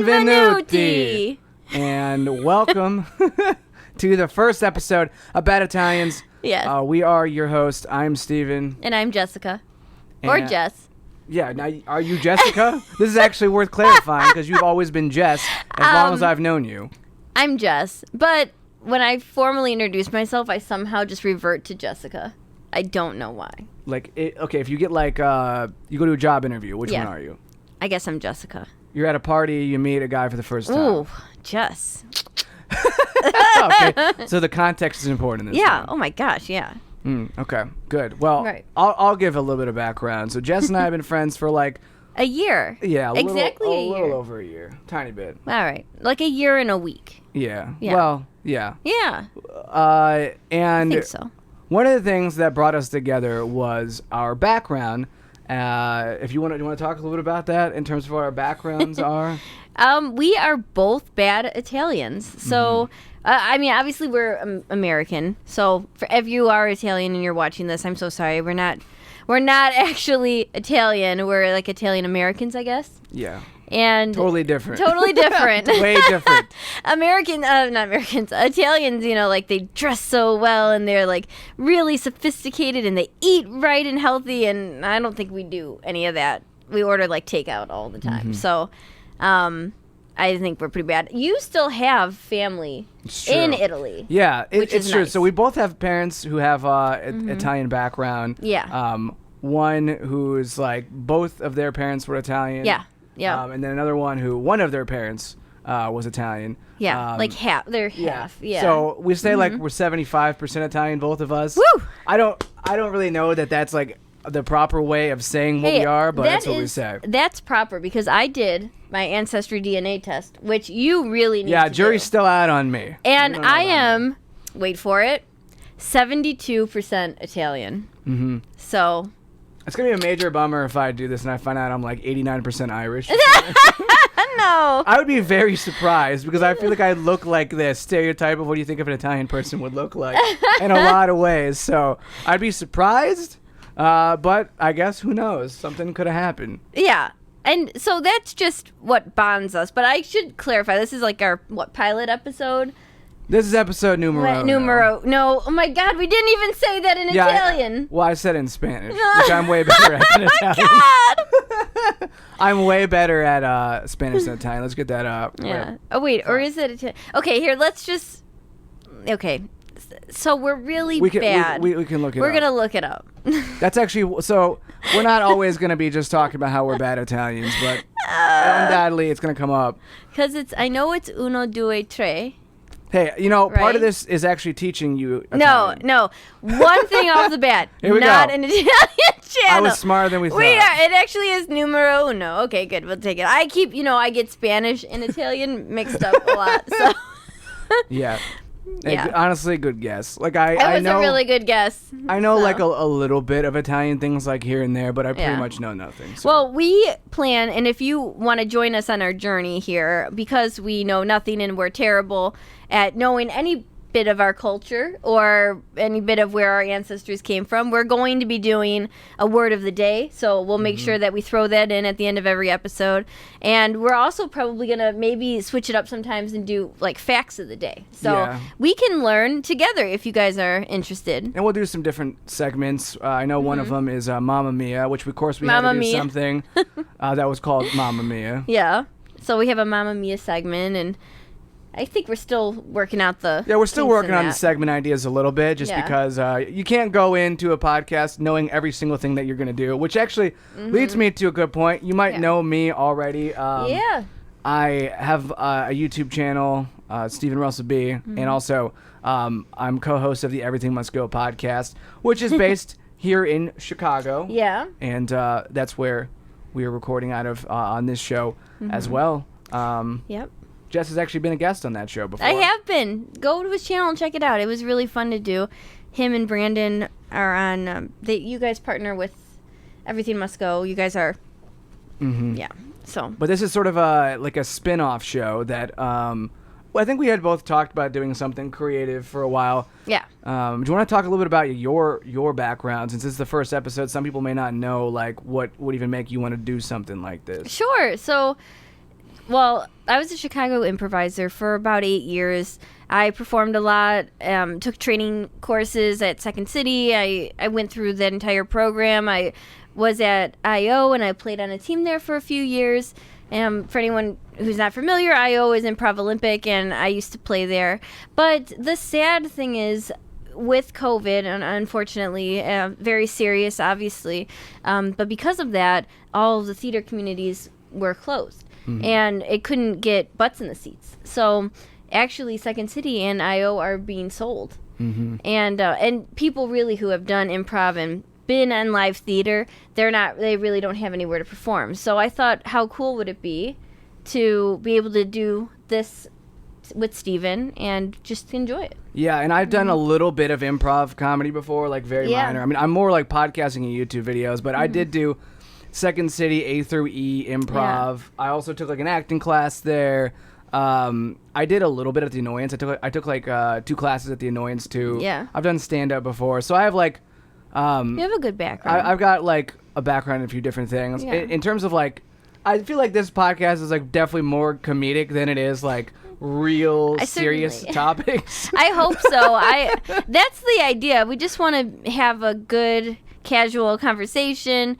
Benvenuti! And welcome to the first episode of Bad Italians. Yes. We are your host. I'm Steven. And I'm Jessica. Or Jess. Yeah, now are you Jessica? This is actually worth clarifying because you've always been Jess as long as I've known you. I'm Jess, but when I formally introduce myself, I somehow just revert to Jessica. I don't know why. Okay, if you get you go to a job interview, which one are you? I guess I'm Jessica. You're at a party, you meet a guy for the first time. Ooh, Jess. Okay, so the context is important in this Yeah, one. oh my gosh, yeah. Okay, good. Well, Right. I'll give a little bit of background. So Jess and I have been friends for a year. Yeah, exactly a year. little over a year. Tiny bit. All right, like a year and a week. Yeah. Yeah. Well, yeah. Yeah, And I think so. one of the things that brought us together was our background. If you want to talk a little bit about that in terms of what our backgrounds are. We are both bad Italians. So, I mean, obviously we're American. So, if you are Italian and you're watching this, I'm so sorry. We're not actually Italian. We're like Italian Americans, I guess. Yeah. And totally different. Totally different. Way different. Italians, like they dress so well and they're like really sophisticated and they eat right and healthy, and I don't think we do any of that. We order like takeout all the time. So, I think we're pretty bad. You still have family in Italy. Yeah, it's true. Nice. So we both have parents who have Italian background. Yeah. One who's like both of their parents were Italian. Yeah. Yeah. And then another one who one of their parents was Italian. Yeah. Like half. They're half. Yeah. So we say like we're 75% Italian, both of us. Woo! I don't really know that that's like the proper way of saying what we are, but that's what we say. That's proper because I did my ancestry DNA test, which you really need to do. Yeah, jury's still out on me. And I am, wait for it, 72% Italian. Mm-hmm. So. It's going to be a major bummer if I do this and I find out I'm like 89% Irish. No. I would be very surprised because I feel like I look like the stereotype of what you think of an Italian person would look like in a lot of ways. So I'd be surprised, but I guess who knows? Something could have happened. Yeah. And so that's just what bonds us. But I should clarify, this is like our, pilot episode? This is episode numero. No, oh my God, we didn't even say that in Italian. I said it in Spanish, which I'm way better at than Italian. God. I'm way better at Spanish than Italian. Let's get that up. Yeah. Right. Oh, wait, or is it Italian? Okay, here, let's just... Okay, so we're really bad. We can look it up. We're going to look it up. That's actually... So, we're not always going to be just talking about how we're bad Italians, but undoubtedly it's going to come up. Because I know it's uno, due, tre. Hey, part of this is actually teaching you Italian. No. One thing off the bat. Here we not go. an Italian channel. I was smarter than we thought. It actually is numero uno. Okay, good. We'll take it. I keep, I get Spanish and Italian mixed up a lot. So. Yeah. Yeah. Honestly, good guess. Like That was a really good guess. I know like a little bit of Italian things like here and there, but I pretty much know nothing. So. Well, we plan, and if you want to join us on our journey here, because we know nothing and we're terrible at knowing any bit of our culture or any bit of where our ancestors came from, we're going to be doing a word of the day. So we'll make sure that we throw that in at the end of every episode. And we're also probably going to maybe switch it up sometimes and do like facts of the day. So we can learn together if you guys are interested. And we'll do some different segments. I know one of them is Mamma Mia, which of course we had to do something that was called Mamma Mia. Yeah. So we have a Mamma Mia segment, and I think we're still working out the... Yeah, we're still working on the segment ideas a little bit, just because you can't go into a podcast knowing every single thing that you're going to do, which actually leads me to a good point. You might know me already. I have a YouTube channel, Stephen Russell B, and also I'm co-host of the Everything Must Go podcast, which is based here in Chicago. Yeah. And that's where we are recording out of on this show as well. Yep. Jess has actually been a guest on that show before. I have been. Go to his channel and check it out. It was really fun to do. Him and Brandon are on... you guys partner with Everything Must Go. You guys are... Yeah. So. But this is sort of a spin-off show that... I think we had both talked about doing something creative for a while. Yeah. Do you want to talk a little bit about your background? Since this is the first episode, some people may not know like what would even make you want to do something like this. Sure. So... Well, I was a Chicago improviser for about 8 years. I performed a lot, took training courses at Second City. I went through that entire program. I was at I.O. and I played on a team there for a few years. For anyone who's not familiar, I.O. is Improv Olympic, and I used to play there. But the sad thing is, with COVID, and unfortunately, very serious, obviously, but because of that, all of the theater communities were closed. And it couldn't get butts in the seats. So actually Second City and I.O. are being sold. And people really who have done improv and been in live theater, they really don't have anywhere to perform. So I thought, how cool would it be to be able to do this with Steven and just enjoy it. Yeah, and I've done a little bit of improv comedy before, like very minor. I mean, I'm more like podcasting and YouTube videos, but I did do Second City A through E improv. I also took like an acting class there. I did a little bit at the Annoyance. I took like 2 classes at the Annoyance too. Yeah. I've done stand up before, so I have like you have a good background. I've got like a background in a few different things. Yeah. In terms of like, I feel like this podcast is like definitely more comedic than it is like real serious topics. I hope so. That's the idea. We just want to have a good casual conversation,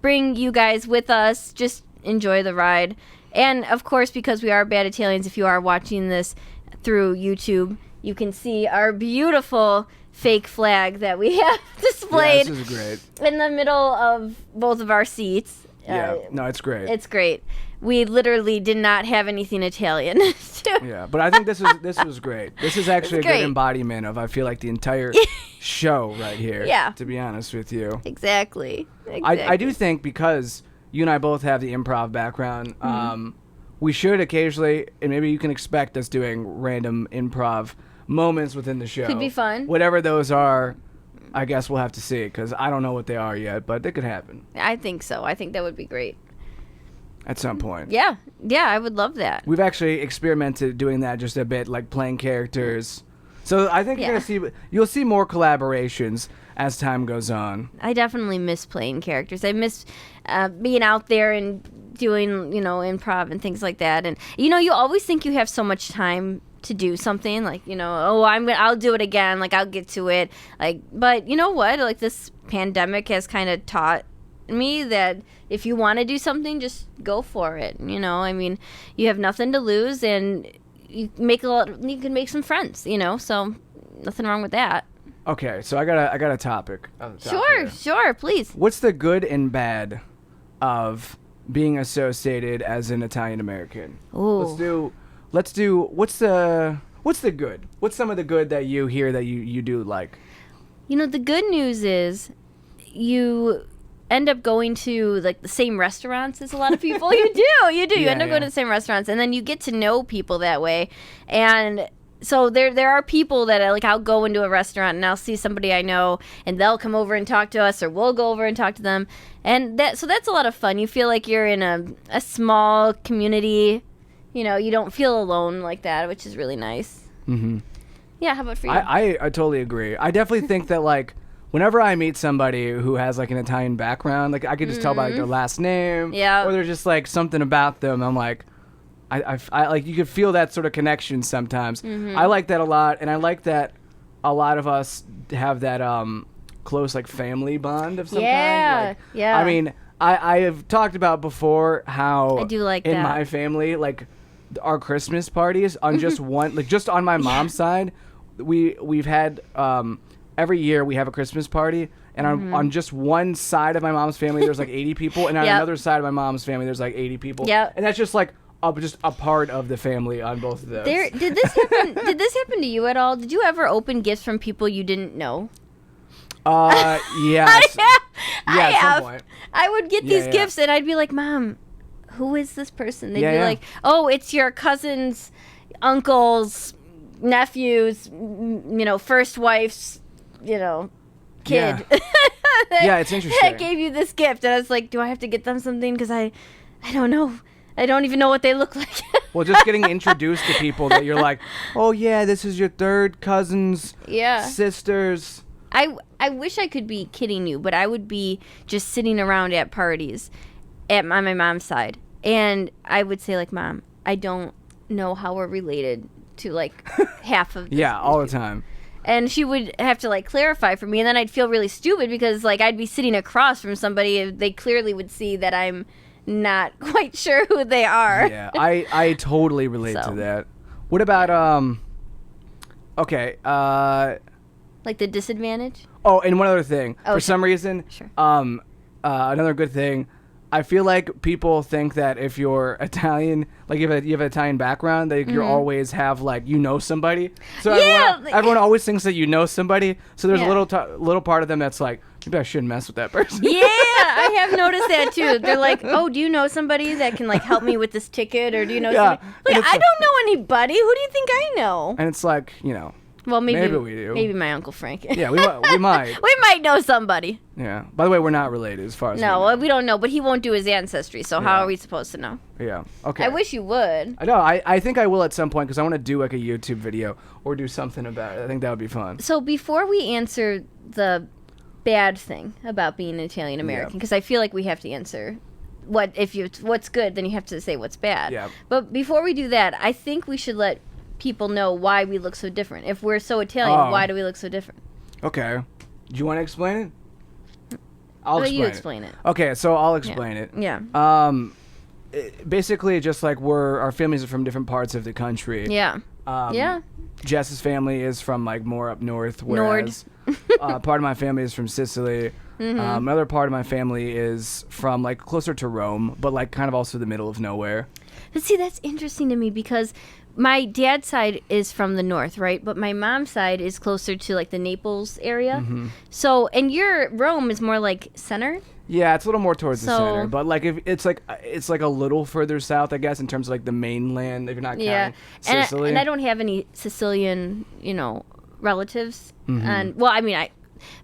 bring you guys with us, just enjoy the ride. And of course, because we are Bad Italians, if you are watching this through YouTube, you can see our beautiful fake flag that we have displayed this is great. In the middle of both of our seats. No, it's great. It's great. We literally did not have anything Italian. Yeah, but I think this was great. This is actually a good embodiment of, I feel like, the entire show right here. Yeah. To be honest with you. Exactly. I do think because you and I both have the improv background, we should occasionally, and maybe you can expect us doing random improv moments within the show. Could be fun. Whatever those are, I guess we'll have to see, because I don't know what they are yet, but they could happen. I think so. I think that would be great. At some point. Yeah, I would love that. We've actually experimented doing that just a bit, like playing characters. So I think you'll see more collaborations as time goes on. I definitely miss playing characters. I miss being out there and doing, improv and things like that. And you always think you have so much time to do something, like, I'll do it again, like I'll get to it, like, but you know what, like this pandemic has kind of taught me that if you want to do something, just go for it. I mean, you have nothing to lose, and you can make some friends, so nothing wrong with that. Okay, so I got a topic. Sure, please. What's the good and bad of being associated as an Italian American? Ooh. Let's do what's the good? What's some of the good that you hear that you do like? The good news is you end up going to like the same restaurants as a lot of people. You do. You end up going to the same restaurants, and then you get to know people that way. And so there are people that I'll go into a restaurant and I'll see somebody I know, and they'll come over and talk to us, or we'll go over and talk to them. And that's a lot of fun. You feel like you're in a small community. You don't feel alone like that, which is really nice. Mm-hmm. Yeah, how about for you? I totally agree. I definitely think that, like, whenever I meet somebody who has, like, an Italian background, like, I could just tell by, like, their last name. Yeah. Or there's just, like, something about them. I'm like, I like, you could feel that sort of connection sometimes. Mm-hmm. I like that a lot, and I like that a lot of us have that close, like, family bond of some kind. Like, yeah. I mean, I have talked about before how I do like in that. my family, like, our Christmas parties on just one, like just on my mom's side, we've had every year we have a Christmas party, and on just one side of my mom's family there's like 80 people, and on another side of my mom's family there's like 80 people. Yeah, and that's just like just a part of the family on both of those. Did this happen to you at all? Did you ever open gifts from people you didn't know? Yes. I at some point. I would get these gifts, and I'd be like, Mom, who is this person? They'd be like, oh, it's your cousin's, uncle's, nephew's, first wife's, kid. Yeah, it's interesting. I gave you this gift, and I was like, do I have to get them something? Because I don't know. I don't even know what they look like. Well, just getting introduced to people that you're like, oh yeah, this is your third cousin's sister's. I wish I could be kidding you, but I would be just sitting around at parties on my mom's side, And I would say, like, Mom, I don't know how we're related to, like, half of this. All the time. And she would have to, like, clarify for me. And then I'd feel really stupid because, like, I'd be sitting across from somebody. They clearly would see that I'm not quite sure who they are. Yeah, I totally relate to that. What about, okay, like the disadvantage? Oh, and one other thing. For some reason, another good thing, I feel like people think that if you're Italian, like you have an Italian background, that you always have, like, somebody. So everyone always thinks that you know somebody. So there's a little part of them that's like, maybe I shouldn't mess with that person. Yeah, I have noticed that too. They're like, oh, do you know somebody that can, like, help me with this ticket? Or do you know somebody? Like, I don't know anybody. Who do you think I know? And it's like, well, maybe we do. Maybe my Uncle Frank. Yeah, we might. We might know somebody. Yeah. By the way, we're not related as far as we don't know, but he won't do his ancestry, so how are we supposed to know? Yeah. Okay. I wish you would. I know. I think I will at some point because I want to do, like, a YouTube video or do something about it. I think that would be fun. So before we answer the bad thing about being Italian American, because I feel like we have to answer what's good, then you have to say what's bad. Yeah. But before we do that, I think we should let people know why we look so different. If we're so Italian, why do we look so different? Okay. Do you want to explain it? I'll explain it. Okay, so I'll explain it. Yeah. Basically, just like our families are from different parts of the country. Yeah. Jess's family is from, like, more up north, whereas part of my family is from Sicily. Another part of my family is from, like, closer to Rome, but, like, kind of also the middle of nowhere. But see, that's interesting to me because my dad's side is from the north, right? But my mom's side is closer to, like, the Naples area. So, and your Rome is more, like, center? Yeah, it's a little more towards the center, but, like, if it's like a little further south, I guess, in terms of, like, the mainland. If you're not counting Sicily. And I don't have any Sicilian, relatives. And well, I mean,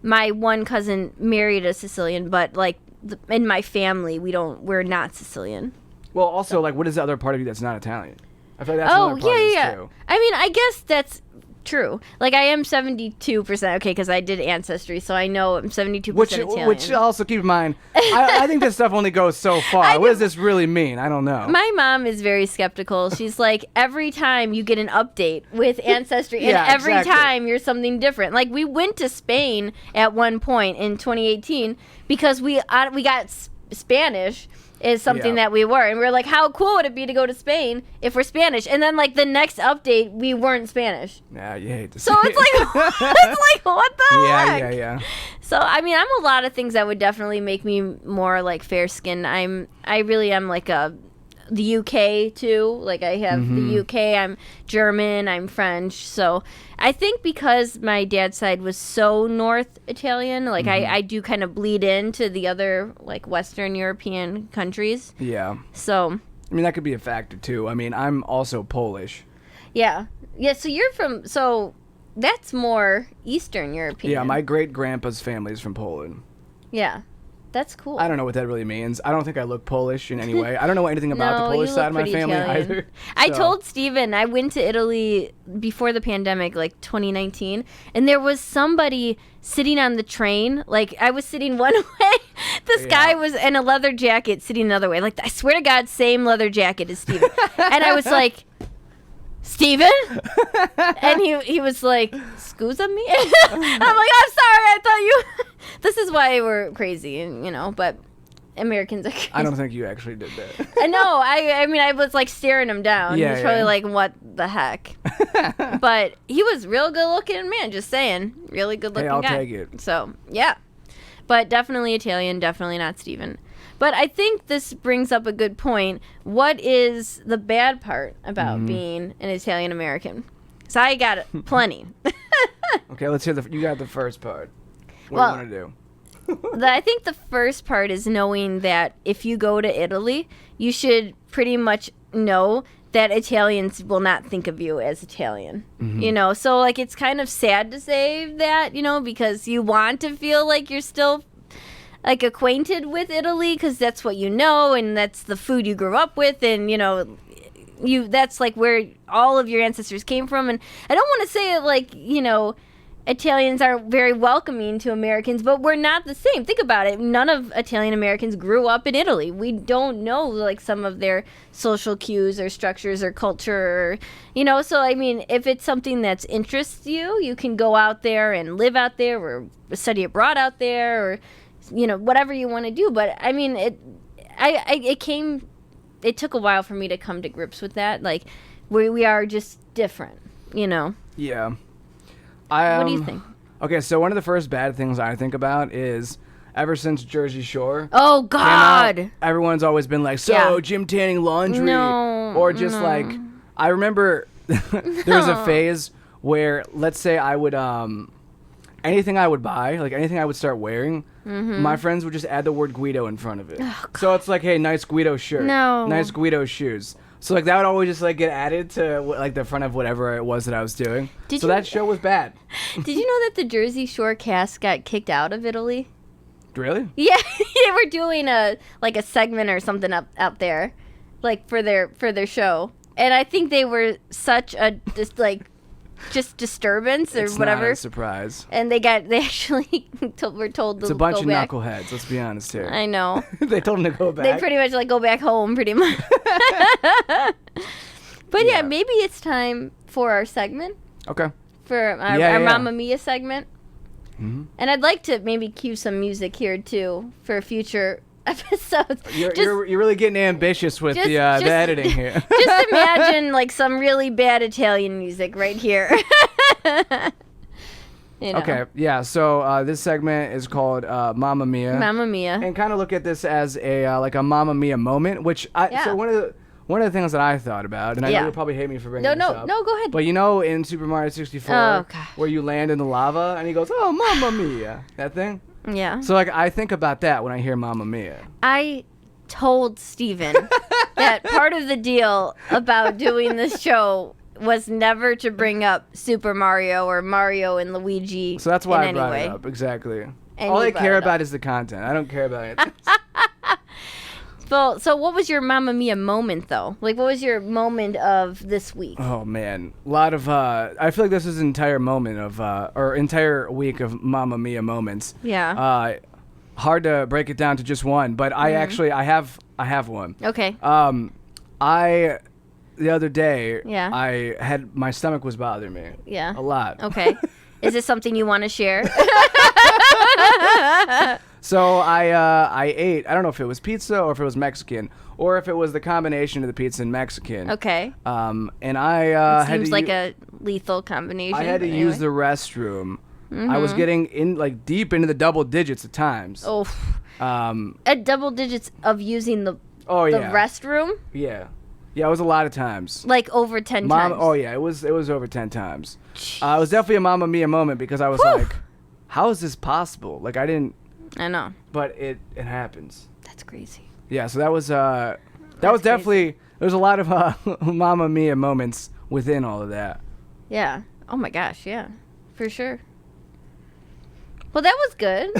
my one cousin married a Sicilian, but, like, in my family, we're not Sicilian. Well, also, like, what is the other part of you that's not Italian? I feel like that's another part of this too. I mean, I guess that's true. Like, I am 72%, okay, because I did Ancestry, so I know I'm 72% Italian. Which also, keep in mind, I think this stuff only goes so far. What does this really mean? I don't know. My mom is very skeptical. She's like, every time you get an update with Ancestry, and every time you're something different. Like, we went to Spain at one point in 2018 because we got Spanish is something that we were, and we were like, how cool would it be to go to Spain if we're Spanish? And then, like, the next update, we weren't Spanish. Yeah, you hate to see so it's like what the heck? Yeah. So I mean, I'm a lot of things that would definitely make me more, like, fair skinned. I really am, like, the UK too. Like, I have the UK, I'm German, I'm French. So I think because my dad's side was so North Italian, like, I do kind of bleed into the other, like, Western European countries. Yeah. So I mean, that could be a factor too. I mean, I'm also Polish. Yeah. So that's more Eastern European. Yeah, my great-grandpa's family is from Poland. Yeah. That's cool. I don't know what that really means. I don't think I look Polish in any way. I don't know anything about the Polish side of my family either. I told Steven, I went to Italy before the pandemic, like 2019, and there was somebody sitting on the train. Like, I was sitting one way. This guy was in a leather jacket sitting another way. Like, I swear to God, same leather jacket as Steven. And I was like, Steven? And he was like, "Scusa me?" I'm like, "I'm sorry, I thought you..." This is why we're crazy, but Americans are crazy. I don't think you actually did that. I know. I mean, I was, like, staring him down. Yeah, he was probably like, what the heck? But he was real good looking, man, just saying. Really good looking guy. I'll take it. So, yeah. But definitely Italian, definitely not Steven. But I think this brings up a good point. What is the bad part about being an Italian American? So I got plenty. Okay, let's hear you got the first part. What do you want to do? I think the first part is knowing that if you go to Italy, you should pretty much know that Italians will not think of you as Italian. So, like, it's kind of sad to say that, because you want to feel like you're still, like, acquainted with Italy because that's what you know and that's the food you grew up with, and that's, like, where all of your ancestors came from. And I don't want to say it like, Italians are very welcoming to Americans, but we're not the same. Think about it. None of Italian Americans grew up in Italy. We don't know like some of their social cues or structures or culture, or, so I mean, if it's something that interests you, you can go out there and live out there or study abroad out there or, whatever you want to do. But I mean, it took a while for me to come to grips with that. Like, we are just different, Yeah. What do you think? Okay, so one of the first bad things I think about is ever since Jersey Shore. Oh, God. Out, everyone's always been like, gym tanning laundry. No. Or just like, I remember there was a phase where, let's say I would, anything I would buy, like anything I would start wearing, my friends would just add the word Guido in front of it. Oh, so it's like, hey, nice Guido shirt. No. Nice Guido shoes. So, like, that would always just, like, get added to, like, the front of whatever it was that I was doing. That show was bad. Did you know that the Jersey Shore cast got kicked out of Italy? Really? Yeah, they were doing a segment or something out there, like, for their show. And I think they were such a, just disturbance or it's whatever. Not a surprise. And they actually were told to It's a bunch go of back. Knuckleheads, let's be honest here. I know. They told them to go back. They pretty much go back home, pretty much. But yeah, maybe it's time for our segment. Okay. For our Mamma Mia segment. Mm-hmm. And I'd like to maybe cue some music here too for future episodes. You're really getting ambitious with the editing here. Just imagine like some really bad Italian music right here. Okay, yeah. So this segment is called Mamma Mia. Mamma Mia. And kind of look at this as a like a Mamma Mia moment, which so one of the things that I thought about, and I know you'll probably hate me for bringing this up. No, go ahead. But in Super Mario 64, where you land in the lava, and he goes, "Oh, Mamma Mia," that thing. Yeah. So like I think about that when I hear Mamma Mia. I told Steven that part of the deal about doing this show was never to bring up Super Mario or Mario and Luigi. So that's why I brought it up. Exactly. All I care about is the content. I don't care about anything. So what was your Mamma Mia moment, though? Like, what was your moment of this week? Oh, man. A lot of, I feel like this is an entire moment of, or entire week of Mamma Mia moments. Yeah. Hard to break it down to just one, but I have one. Okay. The other day, my stomach was bothering me. Yeah. A lot. Okay. Is this something you want to share? So I ate, I don't know if it was pizza or if it was Mexican or if it was the combination of the pizza and Mexican. Okay. And I it seems like a lethal combination. I had to use the restroom. Mm-hmm. I was getting deep into the double digits at times. Oh. At double digits of using the restroom? Yeah. Yeah, it was a lot of times. Like over 10 times. Oh yeah, it was over 10 times. It was definitely a Mamma Mia moment because I was like, how is this possible? Like I know. But it happens. That's crazy. Yeah, so that was definitely, there's a lot of Mamma Mia moments within all of that. Yeah. Oh my gosh, yeah. For sure. Well, that was good.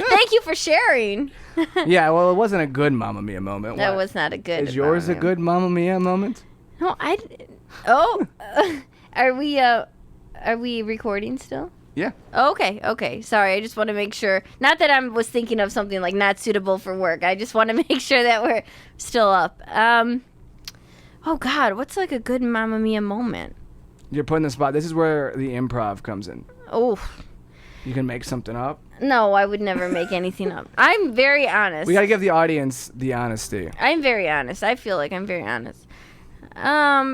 Thank you for sharing. Yeah, well, it wasn't a good Mamma Mia moment. That was not a good. Is yours a good Mamma Mia moment? No, are we recording still? Yeah. Oh, okay. Sorry, I just want to make sure. Not that I was thinking of something like not suitable for work. I just want to make sure that we're still up. Oh God, what's like a good Mamma Mia moment? You're put in the spot. This is where the improv comes in. Oh. You can make something up? No, I would never make anything up. I'm very honest. We got to give the audience the honesty. I'm very honest. I feel like I'm very honest. Well,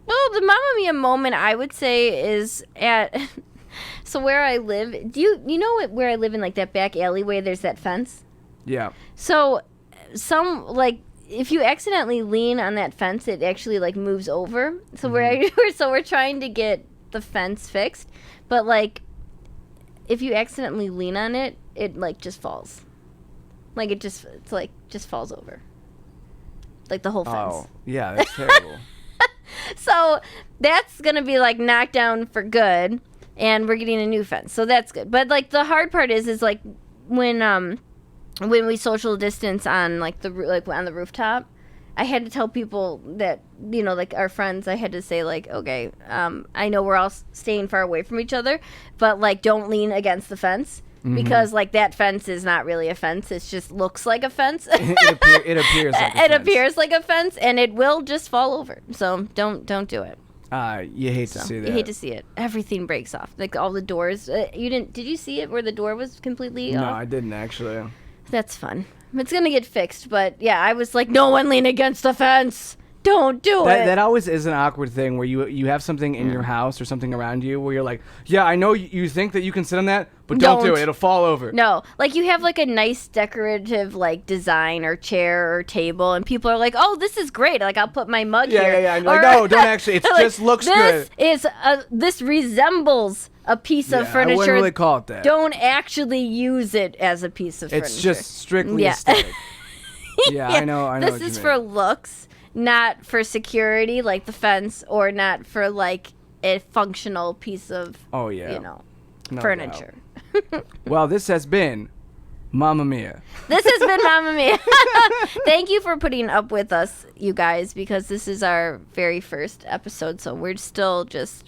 the Mamma Mia moment I would say is at so where I live. Do you know where I live in like that back alleyway? There's that fence. Yeah. So if you accidentally lean on that fence, it actually like moves over. So we're trying to get the fence fixed, but like. If you accidentally lean on it, it like just falls. Like it just falls over. Like the whole fence. Oh, yeah, that's terrible. So that's gonna be like knocked down for good, and we're getting a new fence. So that's good. But like the hard part is like when we social distance on on the rooftop, I had to tell people that, like our friends, I had to say, like, okay, I know we're all staying far away from each other, but, like, don't lean against the fence. Because, like, that fence is not really a fence. It just looks like a fence. It appears like a fence. It appears like a fence, and it will just fall over. So don't do it. You hate to see that. You hate to see it. Everything breaks off. Like, all the doors. Did you see it where the door was completely off? No, I didn't, actually. That's fun. It's going to get fixed, but, yeah, I was like, no one lean against the fence. Don't do it. That always is an awkward thing where you have something in your house or something around you where you're like, yeah, I know you think that you can sit on that, but don't do it. It'll fall over. No. Like, you have, like, a nice decorative, like, design or chair or table, and people are like, oh, this is great. Like, I'll put my mug here. Yeah. Like, no, don't actually. It like, just looks good. This resembles a piece of furniture. I wouldn't really call it that. Don't actually use it as a piece of furniture. It's just strictly aesthetic. Yeah, I know. This is for looks. Not for security, like the fence, or not for, like, a functional piece of, furniture. Well, this has been Mamma Mia. This has been Mamma Mia. Thank you for putting up with us, you guys, because this is our very first episode, so we're still just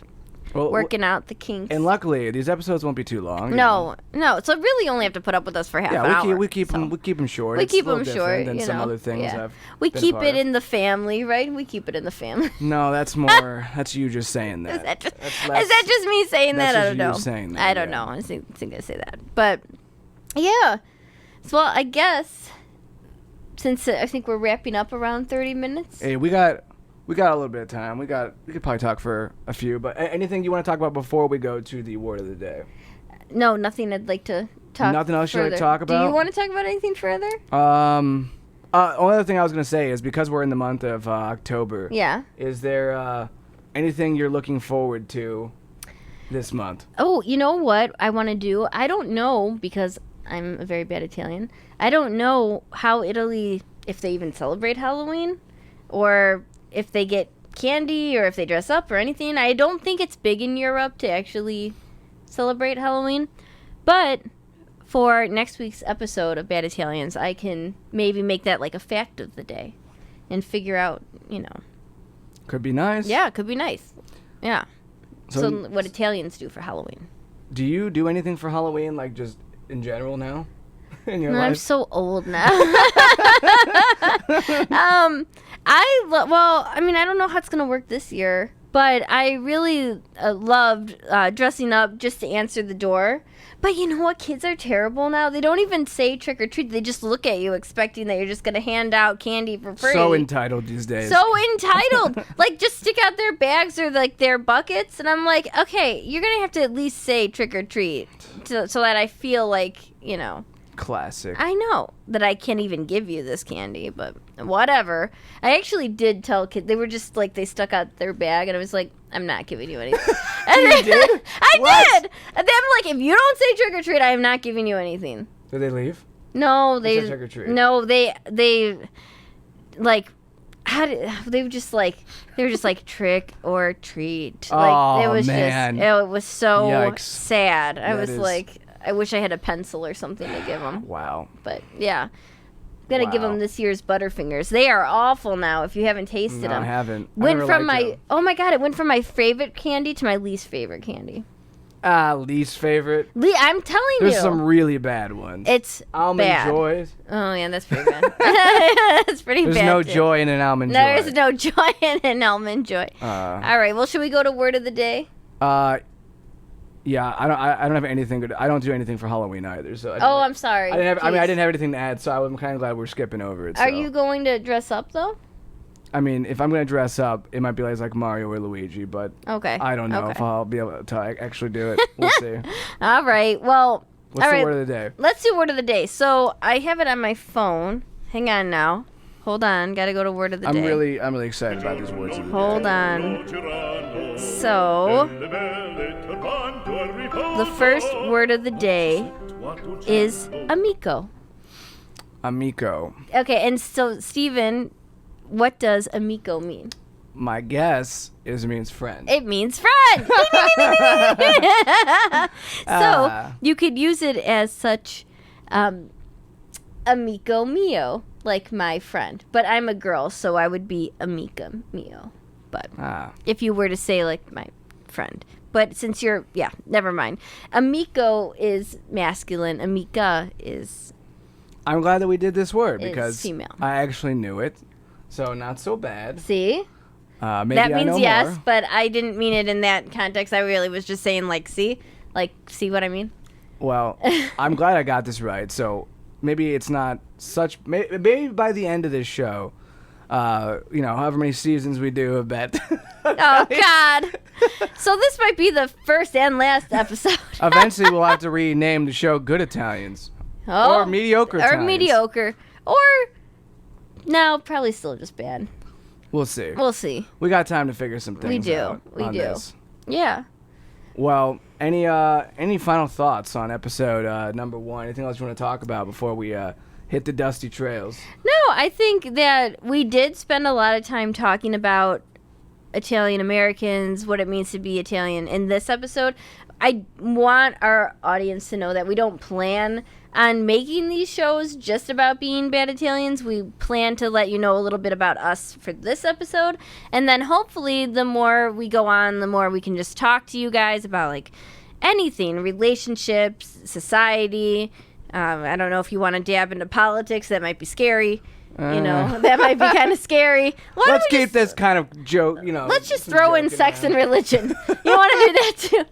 working out the kinks. And luckily, these episodes won't be too long. No. So really only have to put up with us for half an hour. We keep them short. We keep them short. Than some other things we keep it in the family, right? We keep it in the family. No, that's more. That's you just saying that. Is that just me saying that? I don't know. Saying that, I don't know. I think I say that, but yeah. So I guess since I think we're wrapping up around 30 minutes. Hey, we got a little bit of time. We could probably talk for a few, but anything you want to talk about before we go to the word of the day? No, nothing I'd like to talk Nothing else further. you like to talk about? Do you want to talk about anything further? Only other thing I was going to say is because we're in the month of October. Yeah. Is there anything you're looking forward to this month? Oh, you know what I want to do? I don't know because I'm a very bad Italian. I don't know how Italy, if they even celebrate Halloween or if they get candy or if they dress up or anything. I don't think it's big in Europe to actually celebrate Halloween. But for next week's episode of Bad Italians, I can maybe make that like a fact of the day and figure out, Could be nice. Yeah, it could be nice. Yeah. So what Italians do for Halloween. Do you do anything for Halloween, like just in general now? In your life? I'm so old now. I don't know how it's going to work this year, but I really loved dressing up just to answer the door. But you know what? Kids are terrible now. They don't even say trick or treat. They just look at you expecting that you're just going to hand out candy for free. So entitled these days. So entitled. Like, just stick out their bags or, like, their buckets. And I'm like, okay, you're going to have to at least say trick or treat so that I feel like, Classic. I know that I can't even give you this candy, but whatever. I actually did tell kids. They were just like, they stuck out their bag, and I was like, I'm not giving you anything. You did? I did. And then I'm like, if you don't say trick or treat, I am not giving you anything. Did they leave? No, they said trick or treat. No, they like. They were just like trick or treat. Like, oh, man. It was so Yikes. sad. I was like, I wish I had a pencil or something to give them. Wow. But yeah, gotta give them this year's Butterfingers. They are awful now. If you haven't tasted them, I haven't. Oh my god, it went from my favorite candy to my least favorite candy. Least favorite. I'm telling you, there's some really bad ones. It's almond bad. joys. Oh yeah, that's pretty bad. That's pretty there's bad. There's no joy in an almond joy. There's no joy in an almond joy. All right. Well, should we go to word of the day? Yeah, I don't have anything good. I don't do anything for Halloween either. So I'm sorry. I didn't have anything to add, so I'm kind of glad we're skipping over it. Are you going to dress up though? I mean, if I'm going to dress up, it might be like Mario or Luigi, but okay. I don't know if I'll be able to actually do it. We'll see. All right. Well, what's the word of the day? Let's do word of the day. So I have it on my phone. Hang on now. Hold on. Got to go to word of the day. I'm really excited about these words of the day. Hold on. So the first word of the day is amico. Amico. Okay, and so Steven, what does amico mean? My guess is it means friend. It means friend. So you could use it as such, amico mio. like my friend. But I'm a girl, so I would be amica mio. But if you were to say like my friend. But since you're, never mind. Amico is masculine. Amica is... I'm glad that we did this word because female. I actually knew it. So not so bad. See? Maybe that means yes, more. but I didn't mean it in that context. I really was just saying like, see? Like, see what I mean? Well, I'm glad I got this right. So maybe it's not such... Maybe by the end of this show... however many seasons we do of Bet. Oh, God. So this might be the first and last episode. Eventually, we'll have to rename the show Good Italians. Or Mediocre Italians. Or Mediocre. Or, no, probably still just bad. We'll see. We'll see. We got time to figure some things out. We do. This. Yeah. Well, any final thoughts on episode number 1? Anything else you want to talk about before we... hit the dusty trails? No, I think that we did spend a lot of time talking about Italian Americans, what it means to be Italian in this episode. I want our audience to know that we don't plan on making these shows just about being bad Italians. We plan to let you know a little bit about us for this episode. And then hopefully the more we go on, the more we can just talk to you guys about like anything, relationships, society. I don't know if you want to dab into politics. That might be scary. That might be kind of scary. Let's keep this kind of joke, Let's just throw in sex and religion. You want to do that too?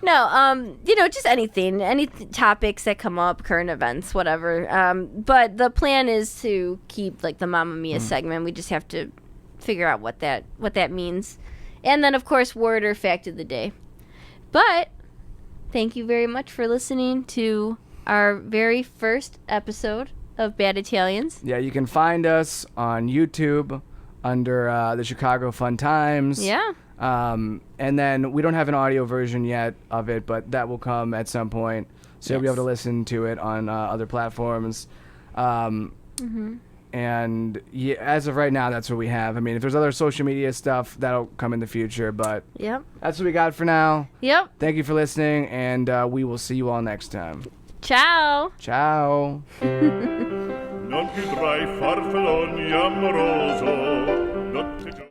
No, just anything. Any topics that come up, current events, whatever. But the plan is to keep like the Mamma Mia segment. We just have to figure out what that means. And then, of course, word or fact of the day. But thank you very much for listening to our very first episode of Bad Italians. Yeah, you can find us on YouTube under the Chicago Fun Times. Yeah. And then we don't have an audio version yet of it, but that will come at some point. So you'll be able to listen to it on other platforms. And as of right now, that's what we have. I mean, if there's other social media stuff, that'll come in the future. But that's what we got for now. Yep. Thank you for listening, and we will see you all next time. Ciao. Ciao. Non più tra i farfalloni amoroso